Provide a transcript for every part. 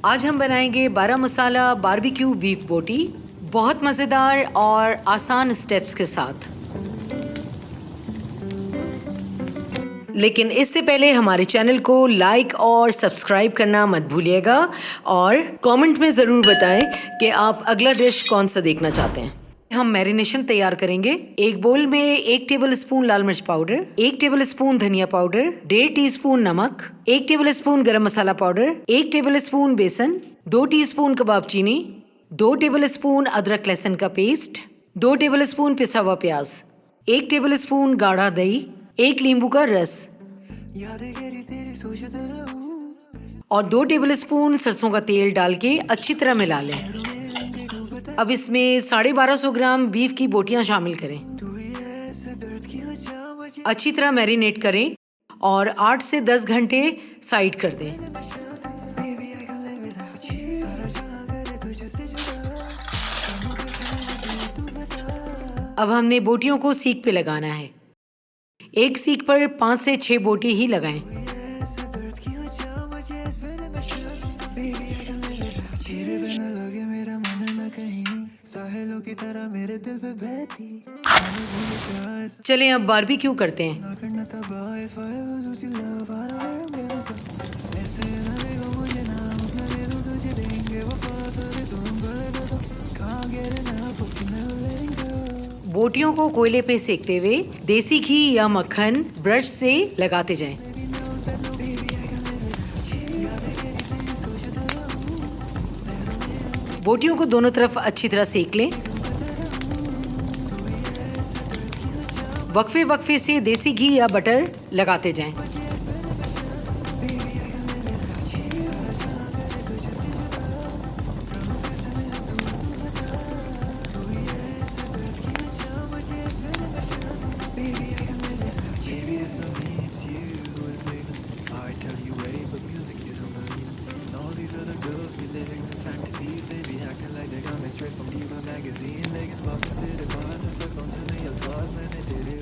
आज हम बनाएंगे 12 मसाला बारबेक्यू बीफ बोटी, बहुत मज़ेदार और आसान स्टेप्स के साथ। लेकिन इससे पहले हमारे चैनल को लाइक और सब्सक्राइब करना मत भूलिएगा और कमेंट में ज़रूर बताएं कि आप अगला डिश कौन सा देखना चाहते हैं। हम मैरिनेशन तैयार करेंगे। एक बोल में 1 टेबल स्पून लाल मिर्च पाउडर, 1 टेबल स्पून धनिया पाउडर, 1.5 टीस्पून नमक, 1 टेबल स्पून गरम मसाला पाउडर, 1 टेबल स्पून बेसन, 2 टीस्पून कबाब चीनी, 2 टेबल स्पून अदरक लहसुन का पेस्ट, 2 टेबल स्पून पिसा हुआ प्याज, 1 टेबल स्पून गाढ़ा दही, 1 नींबू का रस और 2 टेबल स्पून सरसों का तेल डाल के अच्छी तरह मिला लें। अब इसमें 1250 ग्राम बीफ की बोटियां शामिल करें। अच्छी तरह मैरिनेट करें और 8 से 10 घंटे साइड कर दें। अब हमने बोटियों को सीक पे लगाना है। एक सीक पर 5 से 6 बोटी ही लगाएं। चलें अब बारबेक्यू करते हैं। बोटियों को कोयले पे सेकते हुए देसी घी या मक्खन ब्रश से लगाते जाएं। बोटियों को दोनों तरफ अच्छी तरह सेक लें। वक्फे वक्फे से देसी घी या बटर लगाते जाएं।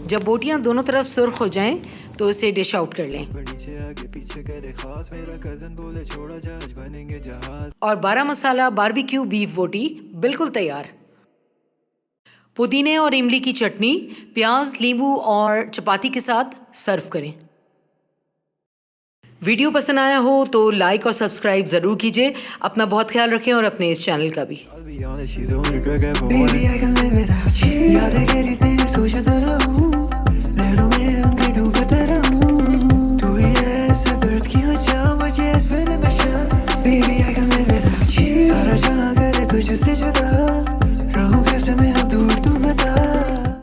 जब बोटियां दोनों तरफ सुर्ख हो जाएं तो इसे डिश आउट कर लें। और 12 मसाला बारबेक्यू बीफ बोटी बिल्कुल तैयार। पुदीने और इमली की चटनी, प्याज, नींबू और चपाती के साथ सर्व करें। वीडियो पसंद आया हो तो लाइक और सब्सक्राइब ज़रूर कीजिए। अपना बहुत ख्याल रखें और अपने इस चैनल का भी। सारा जहां करे तुझसे जुदा।